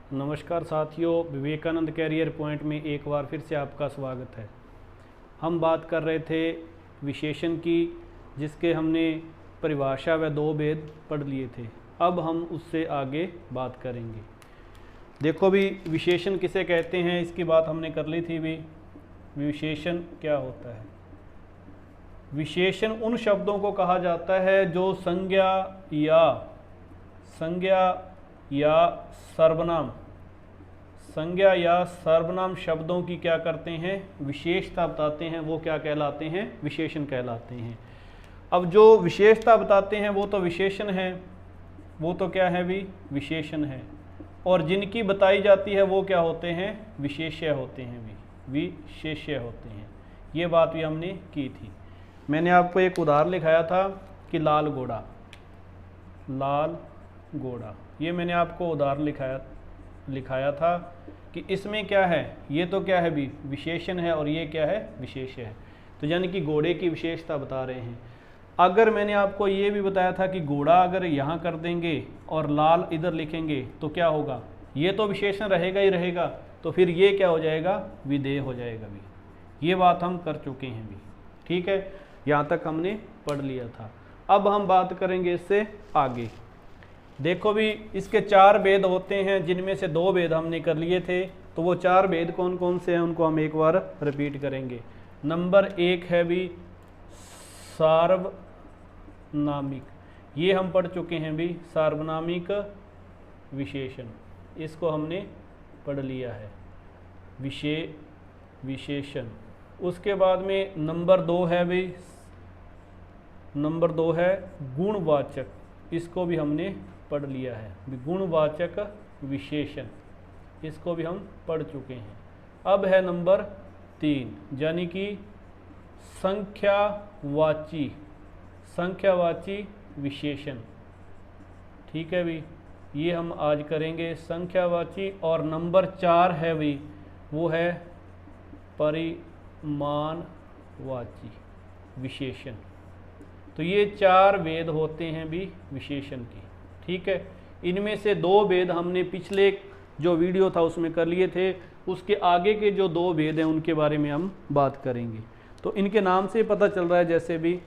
नमस्कार साथियों, Vivekananda career point में एक बार फिर से आपका स्वागत है। हम बात कर रहे थे विशेषण की, जिसके हमने परिभाषा व दो भेद पढ़ लिए थे। अब हम उससे आगे बात करेंगे। देखो भी, विशेषण किसे कहते हैं इसकी बात हमने कर ली थी भी। विशेषण क्या होता है? विशेषण उन शब्दों को कहा जाता है जो संज्ञा या सर्वनाम शब्दों की क्या करते हैं? विशेषता बताते हैं। वो क्या कहलाते हैं? विशेषण कहलाते हैं। अब जो विशेषता बताते हैं वो तो विशेषण है, वो तो क्या है भी? विशेषण है। और जिनकी बताई जाती है वो क्या होते हैं? विशेष्य होते हैं भी, विशेष्य होते हैं। ये बात भी हमने की थी। मैंने आपको एक उदाहरण लिखाया था कि लाल घोड़ा, ये मैंने आपको उदाहरण लिखाया था कि इसमें क्या है? ये तो क्या है भी? विशेषण है, और ये क्या है? विशेष्य है। तो यानी कि घोड़े की विशेषता बता रहे हैं। अगर मैंने आपको ये भी बताया था कि घोड़ा अगर यहाँ कर देंगे और लाल इधर लिखेंगे तो क्या होगा? ये तो विशेषण रहेगा ही रहेगा, तो फिर ये क्या हो जाएगा? विधेय हो जाएगा भी। ये बात हम कर चुके हैं भी। ठीक है, यहाँ तक हमने पढ़ लिया था। अब हम बात करेंगे इससे आगे। देखो भी, इसके चार भेद होते हैं, जिनमें से दो भेद हमने कर लिए थे। तो वो चार भेद कौन कौन से हैं उनको हम एक बार रिपीट करेंगे। नंबर एक है भी सार्वनामिक, ये हम पढ़ चुके हैं भी। सार्वनामिक विशेषण, इसको हमने पढ़ लिया है, विशेषण। उसके बाद में नंबर दो है भी, नंबर दो है गुणवाचक, इसको भी हमने पढ़ लिया है। गुणवाचक विशेषण, इसको भी हम पढ़ चुके हैं। अब है नंबर तीन, यानी कि संख्यावाची विशेषण। ठीक है भी, ये हम आज करेंगे, संख्यावाची। और नंबर चार है भी, वो है परिमाणवाची विशेषण। तो ये चार भेद होते हैं भी विशेषण की। ठीक है, इनमें से दो भेद हमने पिछले जो वीडियो था उसमें कर लिए थे। उसके आगे के जो दो भेद हैं उनके बारे में हम बात करेंगे। तो इनके नाम से पता चल रहा है, जैसे भी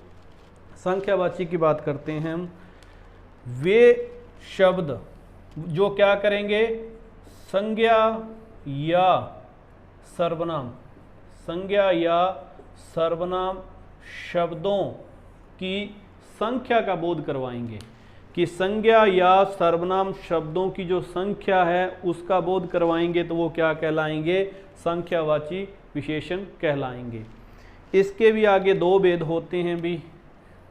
संख्यावाची की बात करते हैं हम, वे शब्द जो क्या करेंगे? संज्ञा या सर्वनाम शब्दों की संख्या का बोध करवाएंगे। कि संज्ञा या सर्वनाम शब्दों की जो संख्या है उसका बोध करवाएंगे, तो वो क्या कहलाएंगे? संख्यावाची विशेषण कहलाएंगे। इसके भी आगे दो भेद होते हैं भी।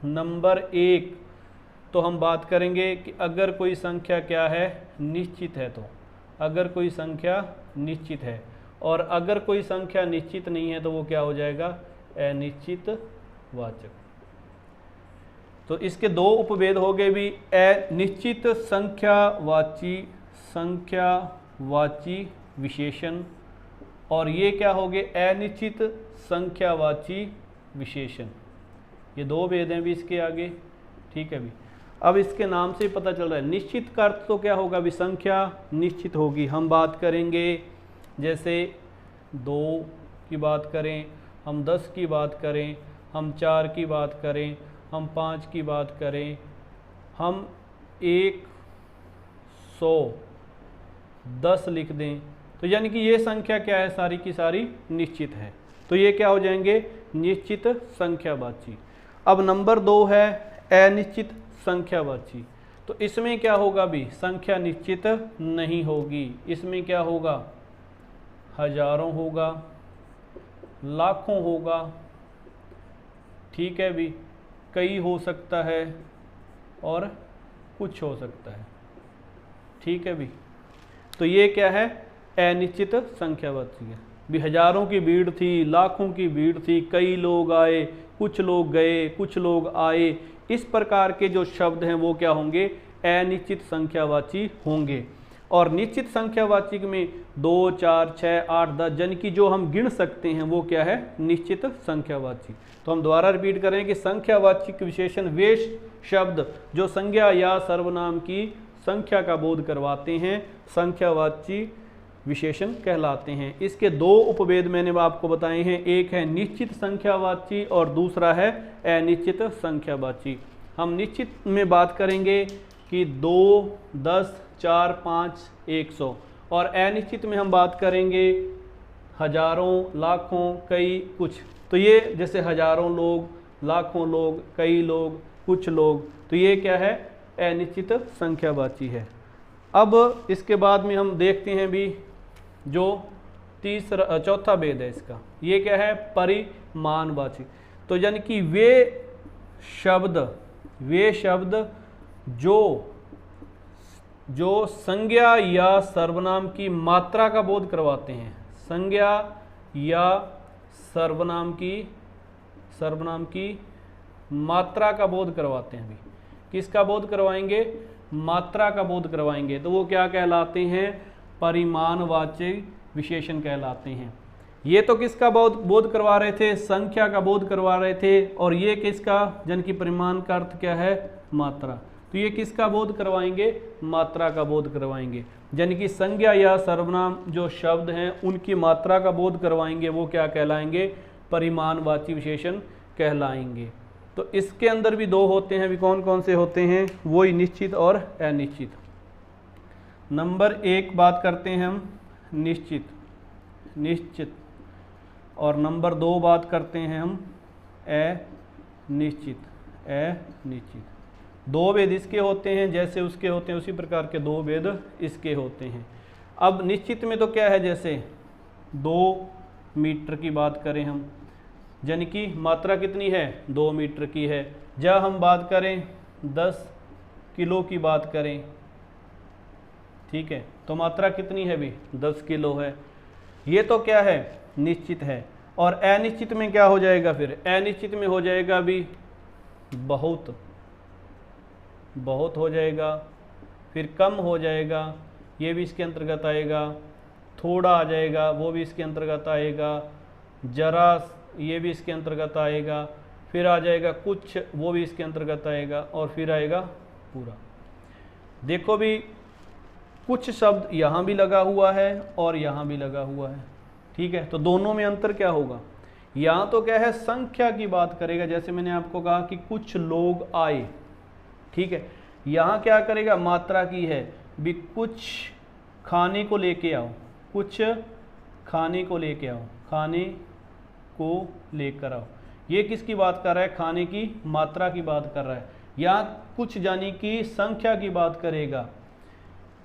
नंबर एक तो हम बात करेंगे कि अगर कोई संख्या क्या है? निश्चित है। तो अगर कोई संख्या निश्चित है, और अगर कोई संख्या निश्चित नहीं है तो वो क्या हो जाएगा? अनिश्चित वाचक। तो इसके दो उपभेद हो गए भी, अनिश्चित संख्यावाची विशेषण, और ये क्या हो गए? अनिश्चित संख्यावाची विशेषण। ये दो भेद हैं भी इसके आगे। ठीक है भी, अब इसके नाम से पता चल रहा है। निश्चित का अर्थ तो क्या होगा भी? संख्या निश्चित होगी। हम बात करेंगे, जैसे 2 की बात करें, हम 10 की बात करें, हम 4 की बात करें, हम 5 की बात करें, हम 110 लिख दें, तो यानी कि ये संख्या क्या है? सारी की सारी निश्चित है। तो ये क्या हो जाएंगे? निश्चित संख्यावाची। अब नंबर दो है अनिश्चित संख्यावाची। तो इसमें क्या होगा भी? संख्या निश्चित नहीं होगी। इसमें क्या होगा? हजारों होगा, लाखों होगा। ठीक है भी, कई हो सकता है और कुछ हो सकता है। ठीक है भी, तो ये क्या है? अनिश्चित संख्यावाची है भी। हजारों की भीड़ थी, लाखों की भीड़ थी, कई लोग आए, कुछ लोग गए, कुछ लोग आए। इस प्रकार के जो शब्द हैं वो क्या होंगे? अनिश्चित संख्यावाची होंगे। और निश्चित संख्यावाची में 2, 4, 6, 8, 10 यानी कि जो हम गिन सकते हैं वो क्या है? निश्चित संख्यावाची। तो हम दोबारा रिपीट करें कि संख्यावाची विशेषण वे शब्द जो संज्ञा या सर्वनाम की संख्या का बोध करवाते हैं, संख्यावाची विशेषण कहलाते हैं। इसके दो उपभेद मैंने आपको बताए हैं, एक है निश्चित संख्यावाची और दूसरा है अनिश्चित संख्यावाची। हम निश्चित में बात करेंगे कि 2, 10, 4, 5, 100, और अनिश्चित में हम बात करेंगे हजारों, लाखों, कई, कुछ। तो ये जैसे हजारों लोग, लाखों लोग, कई लोग, कुछ लोग, तो ये क्या है, अनिश्चित संख्यावाची है। अब इसके बाद में हम देखते हैं भी जो चौथा भेद है इसका, ये क्या है, परिमाणवाची। तो यानी कि वे शब्द जो संज्ञा या सर्वनाम की मात्रा का बोध करवाते हैं, संज्ञा या सर्वनाम की मात्रा का बोध करवाते हैं। अभी किसका बोध करवाएंगे, मात्रा का बोध करवाएंगे, तो वो क्या कहलाते हैं, परिमाणवाची विशेषण कहलाते हैं। ये तो किसका बोध करवा रहे थे, संख्या का बोध करवा रहे थे, और ये किसका, जन की परिमाण का अर्थ क्या है, मात्रा। तो ये किसका बोध करवाएंगे, मात्रा का बोध करवाएंगे। यानी कि संज्ञा या सर्वनाम जो शब्द हैं उनकी मात्रा का बोध करवाएंगे, वो क्या कहलाएंगे, परिमाणवाची विशेषण कहलाएंगे। तो इसके अंदर भी दो होते हैं, भी कौन कौन से होते हैं, वही निश्चित और अनिश्चित। नंबर 1 बात करते हैं हम निश्चित, और नंबर 2 बात करते हैं हम अनिश्चित। दो भेद इसके होते हैं, जैसे उसके होते हैं उसी प्रकार के दो भेद इसके होते हैं। अब निश्चित में तो क्या है, जैसे 2 मीटर की बात करें हम, यानी कि मात्रा कितनी है, 2 मीटर की है। जब हम बात करें 10 किलो की बात करें, ठीक है, तो मात्रा कितनी है भी, 10 किलो है। ये तो क्या है, निश्चित है। और अनिश्चित में क्या हो जाएगा, फिर अनिश्चित में हो जाएगा भी बहुत हो जाएगा, फिर कम हो जाएगा, ये भी इसके अंतर्गत आएगा, थोड़ा आ जाएगा, वो भी इसके अंतर्गत आएगा, जरा, ये भी इसके अंतर्गत आएगा, फिर आ जाएगा कुछ, वो भी इसके अंतर्गत आएगा, और फिर आएगा पूरा। देखो भी कुछ शब्द यहाँ भी लगा हुआ है और यहाँ भी लगा हुआ है, ठीक है। तो दोनों में अंतर क्या होगा, यहाँ तो क्या है, संख्या की बात करेगा, जैसे मैंने आपको कहा कि कुछ लोग आए, ठीक है। यहाँ क्या करेगा, मात्रा की है भी, कुछ खाने को लेके आओ, कुछ खाने को लेके आओ, खाने को लेकर आओ। ये किसकी बात कर रहा है, खाने की मात्रा की बात कर रहा है। यहाँ कुछ यानी कि संख्या की बात करेगा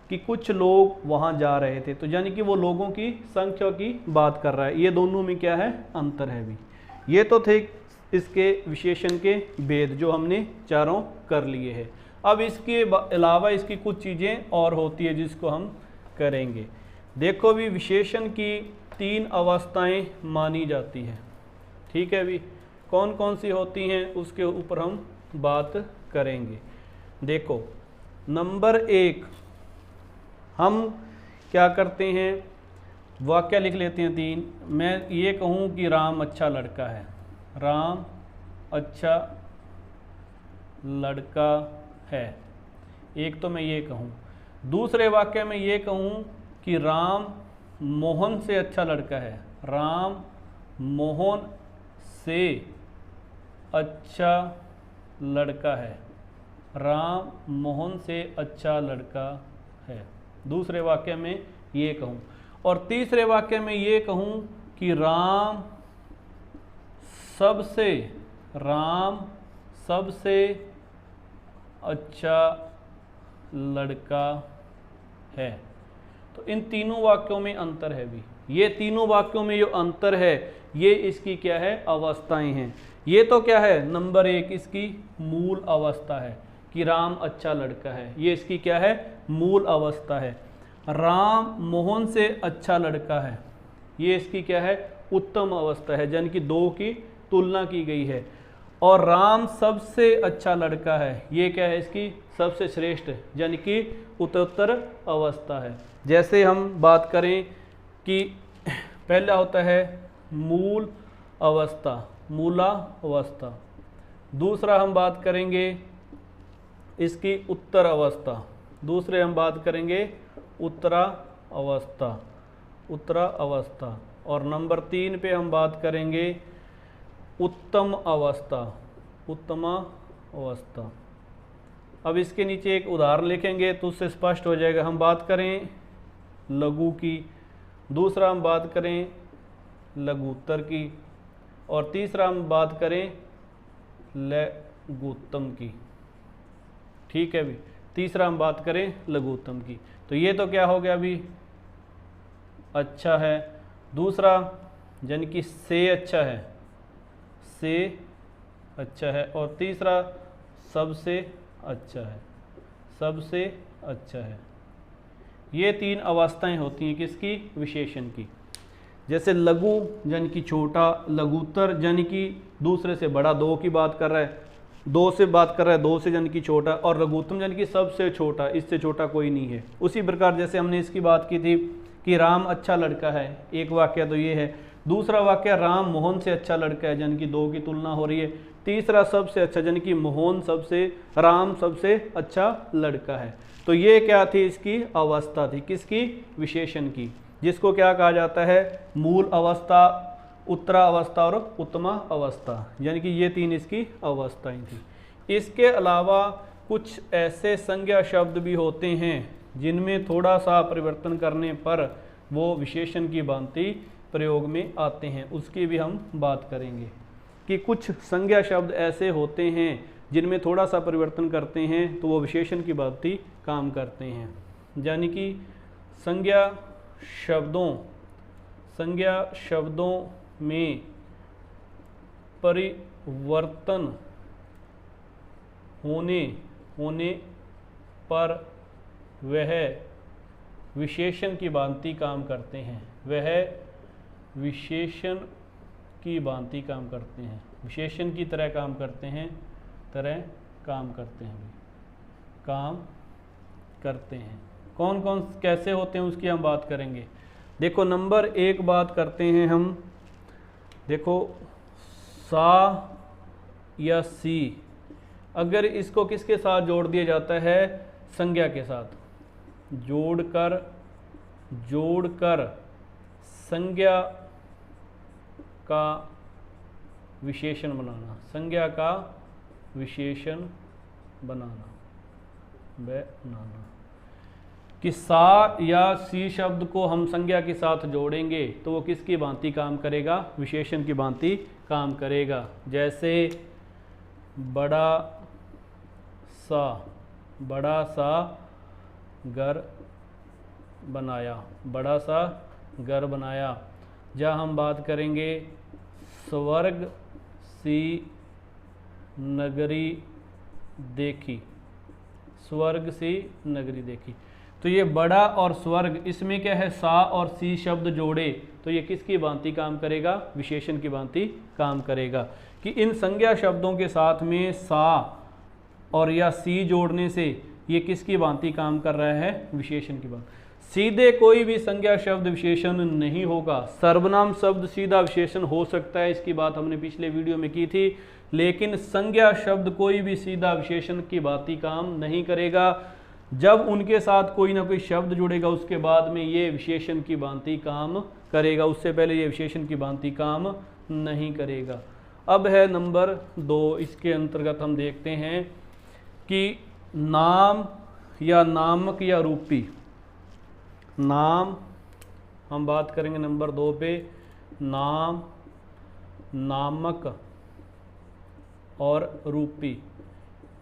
कि कुछ लोग वहाँ जा रहे थे, तो यानी कि वो लोगों की संख्या की बात कर रहा है। ये दोनों में क्या है, अंतर है भी। ये तो थे इसके विशेषण के भेद जो हमने चारों कर लिए हैं। अब इसके अलावा इसकी कुछ चीज़ें और होती है जिसको हम करेंगे। देखो भी, विशेषण की 3 अवस्थाएं मानी जाती है, ठीक है भी। कौन कौन सी होती हैं उसके ऊपर हम बात करेंगे। देखो, नंबर 1 हम क्या करते हैं, वाक्य लिख लेते हैं 3। मैं ये कहूँ कि राम अच्छा लड़का है, राम अच्छा लड़का है, एक तो मैं ये कहूँ। दूसरे वाक्य में ये कहूँ कि राम मोहन से अच्छा लड़का है, राम मोहन से अच्छा लड़का है, राम मोहन से अच्छा लड़का है। दूसरे वाक्य में ये कहूँ। और तीसरे वाक्य में ये कहूँ कि राम सबसे अच्छा लड़का है। तो इन तीनों वाक्यों में अंतर है भी। ये तीनों वाक्यों में जो अंतर है, ये इसकी क्या है, अवस्थाएं हैं। ये तो क्या है, नंबर 1 इसकी मूल अवस्था है कि राम अच्छा लड़का है, ये इसकी क्या है, मूल अवस्था है। राम मोहन से अच्छा लड़का है, ये इसकी क्या है, उत्तम अवस्था है, यानी कि 2 की तुलना की गई है। और राम सबसे अच्छा लड़का है, ये क्या है, इसकी सबसे श्रेष्ठ, यानी कि उत्तरोत्तर अवस्था है। जैसे हम बात करें कि पहला होता है मूल अवस्था, मूला अवस्था। दूसरा हम बात करेंगे इसकी उत्तर अवस्था, दूसरे हम बात करेंगे उत्तरा अवस्था, उत्तरा अवस्था। और नंबर 3 पे हम बात करेंगे उत्तम अवस्था, उत्तमा अवस्था। अब इसके नीचे एक उदाहरण लिखेंगे तो उससे स्पष्ट हो जाएगा। हम बात करें लघु की, दूसरा हम बात करें लघुत्तर की, और तीसरा हम बात करें लघुत्तम की। ठीक है भी, तीसरा हम बात करें लघुत्तम की। तो ये तो क्या हो गया अभी, अच्छा है। दूसरा यानी कि से अच्छा है, से अच्छा है। और तीसरा सबसे अच्छा है, सबसे अच्छा है। ये 3 अवस्थाएं होती हैं किसकी, विशेषण की। जैसे लघु यानी कि छोटा, लघुत्तर यानी कि दूसरे से बड़ा, 2 की बात कर रहा है, 2 से बात कर रहा है, 2 से यानी कि छोटा, और लघुत्तम यानी कि सबसे छोटा, इससे छोटा कोई नहीं है। उसी प्रकार जैसे हमने इसकी बात की थी कि राम अच्छा लड़का है, एक वाक्य तो ये है। दूसरा वाक्य राम मोहन से अच्छा लड़का है, यानी कि 2 की तुलना हो रही है। तीसरा सबसे अच्छा, यानी कि मोहन सबसे, राम सबसे अच्छा लड़का है। तो ये क्या थी, इसकी अवस्था थी, किसकी, विशेषण की, जिसको क्या कहा जाता है, मूल अवस्था, उत्तरा अवस्था और उत्तमा अवस्था। यानी कि ये 3 इसकी अवस्थाएं थी। इसके अलावा कुछ ऐसे संज्ञा शब्द भी होते हैं जिनमें थोड़ा सा परिवर्तन करने पर वो विशेषण की भांति प्रयोग में आते हैं, उसकी भी हम बात करेंगे कि कुछ संज्ञा शब्द ऐसे होते हैं जिनमें थोड़ा सा परिवर्तन करते हैं तो वो विशेषण की भांति काम करते हैं। यानी कि संज्ञा शब्दों में परिवर्तन होने पर वह विशेषण की भांति काम करते हैं, वह विशेषण की भांति काम करते हैं, विशेषण की तरह काम करते हैं, काम करते हैं। कौन कौन कैसे होते हैं उसकी हम बात करेंगे। देखो नंबर 1 बात करते हैं हम, देखो सा या सी, अगर इसको किसके साथ जोड़ दिया जाता है, संज्ञा के साथ, जोड़कर संज्ञा का विशेषण बनाना, संज्ञा का विशेषण बनाना कि सा या सी शब्द को हम संज्ञा के साथ जोड़ेंगे तो वो किसकी भांति काम करेगा, विशेषण की भांति काम करेगा। जैसे बड़ा सा घर बनाया, बड़ा सा घर बनाया। जहाँ हम बात करेंगे स्वर्ग सी नगरी देखी, स्वर्ग सी नगरी देखी। तो ये बड़ा और स्वर्ग, इसमें क्या है, सा और सी शब्द जोड़े तो ये किसकी भांति काम करेगा, विशेषण की भांति काम करेगा। कि इन संज्ञा शब्दों के साथ में सा और या सी जोड़ने से ये किसकी भांति काम कर रहा है, विशेषण की भांति। सीधे कोई भी संज्ञा शब्द विशेषण नहीं होगा, सर्वनाम शब्द सीधा विशेषण हो सकता है, इसकी बात हमने पिछले वीडियो में की थी, लेकिन संज्ञा शब्द कोई भी सीधा विशेषण की भांति काम नहीं करेगा। जब उनके साथ कोई ना कोई शब्द जुड़ेगा उसके बाद में ये विशेषण की भांति काम करेगा, उससे पहले ये विशेषण की भांति काम नहीं करेगा। अब है नंबर 2, इसके अंतर्गत हम देखते हैं कि नाम या नामक या रूपी, नाम हम बात करेंगे नंबर 2 पे, नाम, नामक और रूपी।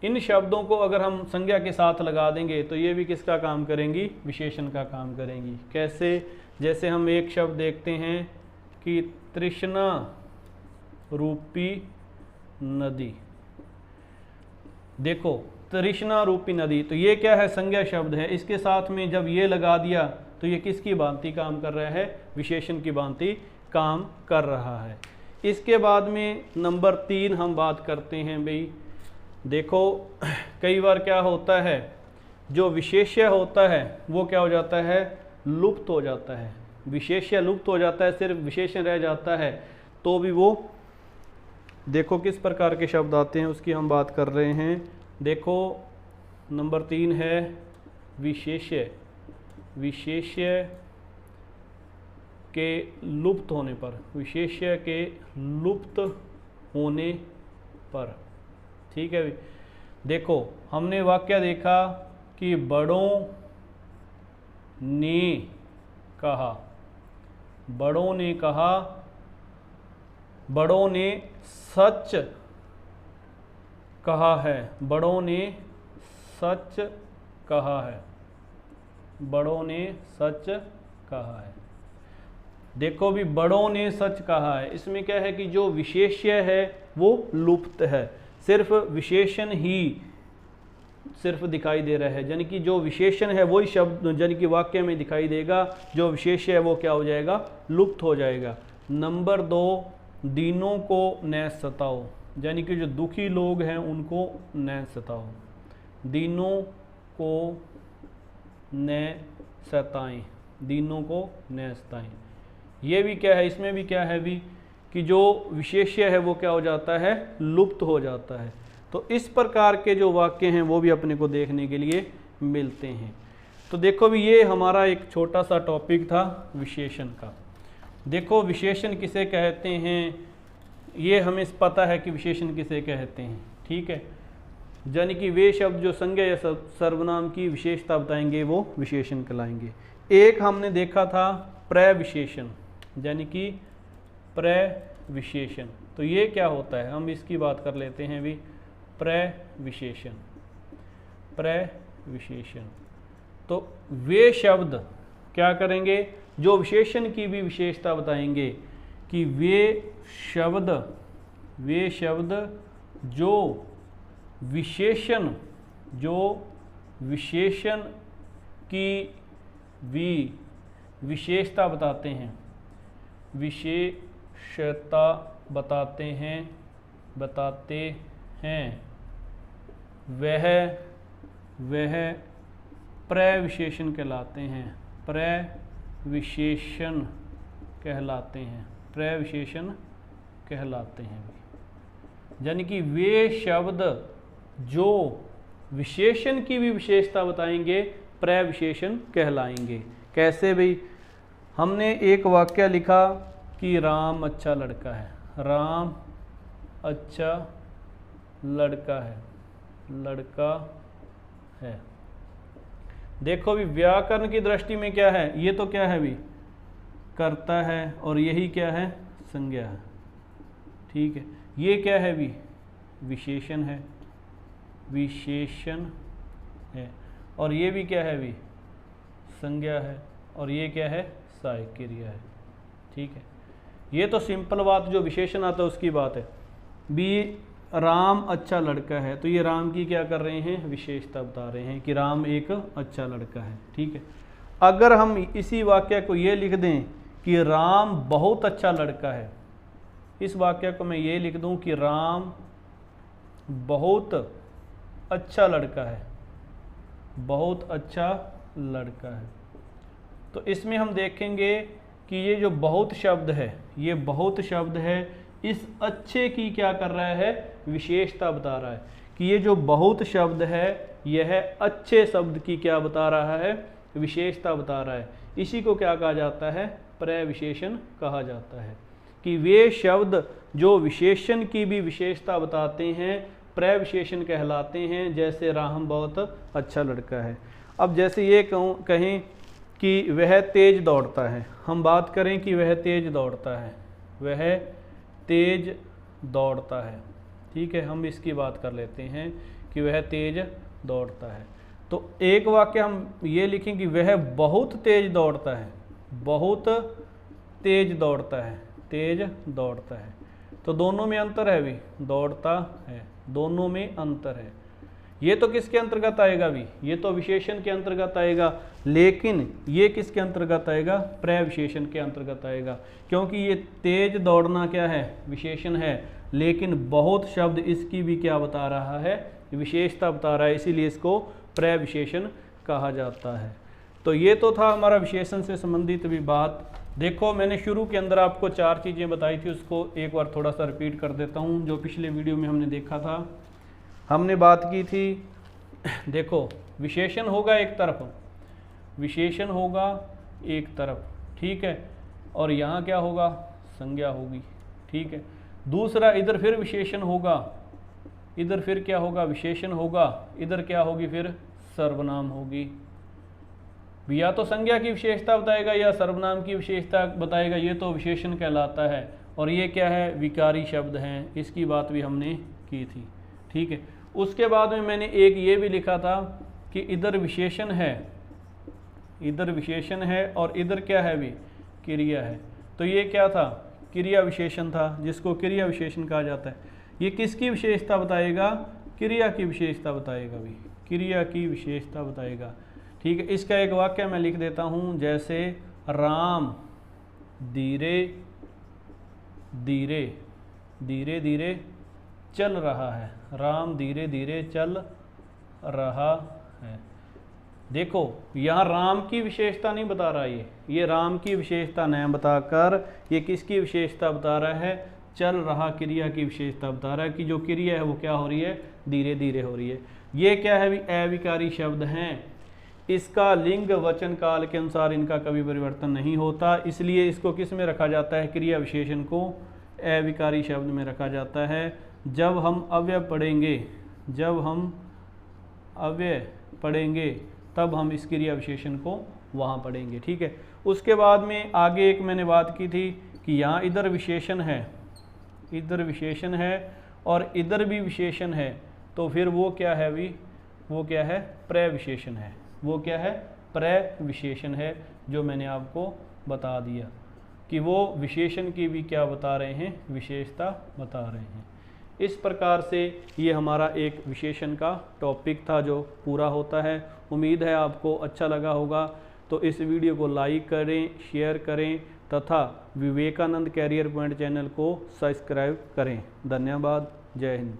इन शब्दों को अगर हम संज्ञा के साथ लगा देंगे तो ये भी किसका काम करेंगी, विशेषण का काम करेंगी। कैसे, जैसे हम एक शब्द देखते हैं कि तृष्णा रूपी नदी। देखो तृष्णा रूपी नदी, तो ये क्या है, संज्ञा शब्द है, इसके साथ में जब ये लगा दिया तो ये किसकी भांति काम कर रहा है, विशेषण की भांति काम कर रहा है। इसके बाद में नंबर 3 हम बात करते हैं भाई। देखो कई बार क्या होता है, जो विशेष्य होता है वो क्या हो जाता है, लुप्त हो जाता है, विशेष्य लुप्त हो जाता है, सिर्फ विशेषण रह जाता है। तो भी वो देखो किस प्रकार के शब्द आते हैं उसकी हम बात कर रहे हैं। देखो नंबर 3 है विशेष्य के लुप्त होने पर, विशेष्य के लुप्त होने पर। ठीक है, देखो हमने वाक्य देखा कि बड़ों ने कहा, बड़ों ने कहा, बड़ों ने सच कहा है, बड़ों ने सच कहा है, बड़ों ने सच कहा है। देखो भी बड़ों ने सच कहा है, इसमें क्या है कि जो विशेष्य है वो लुप्त है, सिर्फ विशेषण ही सिर्फ दिखाई दे रहा है, यानी कि जो विशेषण है वही शब्द यानी कि वाक्य में दिखाई देगा, जो विशेष्य है वो क्या हो जाएगा, लुप्त हो जाएगा। नंबर 2, दीनों को न सताओ, यानी कि जो दुखी लोग हैं उनको न सताओ, दीनों को न सताएं, दीनों को न सताएं। ये भी क्या है, इसमें भी क्या है भी कि जो विशेष्य है वो क्या हो जाता है, लुप्त हो जाता है। तो इस प्रकार के जो वाक्य हैं वो भी अपने को देखने के लिए मिलते हैं। तो देखो भी ये हमारा एक छोटा सा टॉपिक था विशेषण का। देखो विशेषण किसे कहते हैं, ये हमें पता है कि विशेषण किसे कहते हैं। ठीक है, यानी कि वे शब्द जो संज्ञा या सर्वनाम की विशेषता बताएंगे वो विशेषण कहलाएंगे। एक हमने देखा था प्रविशेषण, यानी कि प्रविशेषण। तो ये क्या होता है, हम इसकी बात कर लेते हैं भी। प्रविशेषण, प्रविशेषण तो वे शब्द क्या करेंगे, जो विशेषण की भी विशेषता बताएंगे कि वे शब्द जो विशेषण की भी विशेषता बताते हैं, विशेषता बताते हैं, वह प्रविशेषण कहलाते हैं, प्रविशेषण कहलाते हैं, प्रविशेषण कहलाते हैं। यानी कि वे शब्द जो विशेषण की भी विशेषता बताएंगे प्रविशेषण कहलाएंगे। कैसे भाई, हमने एक वाक्य लिखा कि राम अच्छा लड़का है, राम अच्छा लड़का है। देखो भी व्याकरण की दृष्टि में क्या है, ये तो क्या है भी कर्ता है और यही क्या है, संज्ञा है। ठीक है, ये क्या है भी विशेषण है, विशेषण है, और ये भी क्या है भी संज्ञा है, और ये क्या है, सहायक क्रिया है। ठीक है, ये तो सिंपल बात, जो विशेषण आता है उसकी बात है। भी राम अच्छा लड़का है, तो ये राम की क्या कर रहे हैं, विशेषता बता रहे हैं कि राम एक अच्छा लड़का है। ठीक है, अगर हम इसी वाक्य को ये लिख दें कि राम बहुत अच्छा लड़का है, इस वाक्य को मैं ये लिख दूं कि राम बहुत अच्छा लड़का है, बहुत अच्छा लड़का है, तो इसमें हम देखेंगे कि ये जो बहुत शब्द है, ये बहुत शब्द है, इस अच्छे की क्या कर रहा है, विशेषता बता रहा है कि ये जो बहुत शब्द है यह अच्छे शब्द की क्या बता रहा है, विशेषता बता रहा है। इसी को क्या कहा जाता है, प्रविशेषण कहा जाता है कि वे शब्द जो विशेषण की भी विशेषता बताते हैं प्रविशेषण कहलाते हैं। जैसे राम बहुत अच्छा लड़का है। अब जैसे ये कहें कि वह तेज दौड़ता है, हम बात करें कि वह तेज दौड़ता है, वह तेज दौड़ता है। ठीक है, हम इसकी बात कर लेते हैं कि वह तेज दौड़ता है। तो एक वाक्य हम ये लिखें कि वह बहुत तेज दौड़ता है, बहुत तेज दौड़ता है, तेज दौड़ता है। तो दोनों में अंतर है भी, दौड़ता है, दोनों में अंतर है। ये तो किसके अंतर्गत आएगा भी, ये तो विशेषण के अंतर्गत आएगा, लेकिन ये किसके अंतर्गत आएगा, प्रविशेषण के अंतर्गत आएगा। क्योंकि ये तेज दौड़ना क्या है, विशेषण है, लेकिन बहुत शब्द इसकी भी क्या बता रहा है, विशेषता बता रहा है, इसीलिए इसको प्रविशेषण कहा जाता है। तो ये तो था हमारा विशेषण से संबंधित भी बात। देखो मैंने शुरू के अंदर आपको 4 चीज़ें बताई थी, उसको एक बार थोड़ा सा रिपीट कर देता हूँ। जो पिछले वीडियो में हमने देखा था, हमने बात की थी देखो विशेषण होगा एक तरफ, विशेषण होगा एक तरफ, ठीक है, और यहाँ क्या होगा, संज्ञा होगी, ठीक है। दूसरा इधर फिर विशेषण होगा, इधर फिर क्या होगा, विशेषण होगा, इधर क्या होगी फिर सर्वनाम होगी। या तो संज्ञा की विशेषता बताएगा या सर्वनाम की विशेषता बताएगा, ये तो विशेषण कहलाता है। और ये क्या है, विकारी शब्द हैं, इसकी बात भी हमने की थी, ठीक है। उसके बाद में मैंने एक ये भी लिखा था कि इधर विशेषण है, इधर विशेषण है और इधर क्या है भी, क्रिया है। तो ये क्या था, क्रिया विशेषण था, जिसको क्रिया विशेषण कहा जाता है। ये किसकी विशेषता बताएगा, क्रिया की विशेषता बताएगा भी, क्रिया की विशेषता बताएगा, ठीक है। इसका एक वाक्य मैं लिख देता हूँ, जैसे राम धीरे धीरे धीरे धीरे चल रहा है, राम धीरे धीरे चल रहा है। देखो यहाँ राम की विशेषता नहीं बता रहा, ये राम की विशेषता नहीं बताकर ये किसकी विशेषता बता रहा है, चल रहा क्रिया की विशेषता बता रहा है कि जो क्रिया है वो क्या हो रही है, धीरे धीरे हो रही है। ये क्या है भी, अविकारी शब्द हैं, इसका लिंग वचन काल के अनुसार इनका कभी परिवर्तन नहीं होता, इसलिए इसको किस में रखा जाता है, क्रिया विशेषण को अविकारी शब्द में रखा जाता है। जब हम अव्यय पढ़ेंगे, जब हम अव्यय पढ़ेंगे तब हम इस क्रिया विशेषण को वहाँ पढ़ेंगे, ठीक है। उसके बाद में आगे एक मैंने बात की थी कि यहाँ इधर विशेषण है, इधर विशेषण है और इधर भी विशेषण है, तो फिर वो क्या है भी, वो क्या है, प्रविशेषण है, वो क्या है, प्रविशेषण है, जो मैंने आपको बता दिया कि वो विशेषण की भी क्या बता रहे हैं, विशेषता बता रहे हैं। इस प्रकार से ये हमारा एक विशेषण का टॉपिक था जो पूरा होता है। उम्मीद है आपको अच्छा लगा होगा, तो इस वीडियो को लाइक करें, शेयर करें तथा विवेकानंद कैरियर पॉइंट चैनल को सब्सक्राइब करें। धन्यवाद, जय हिंद।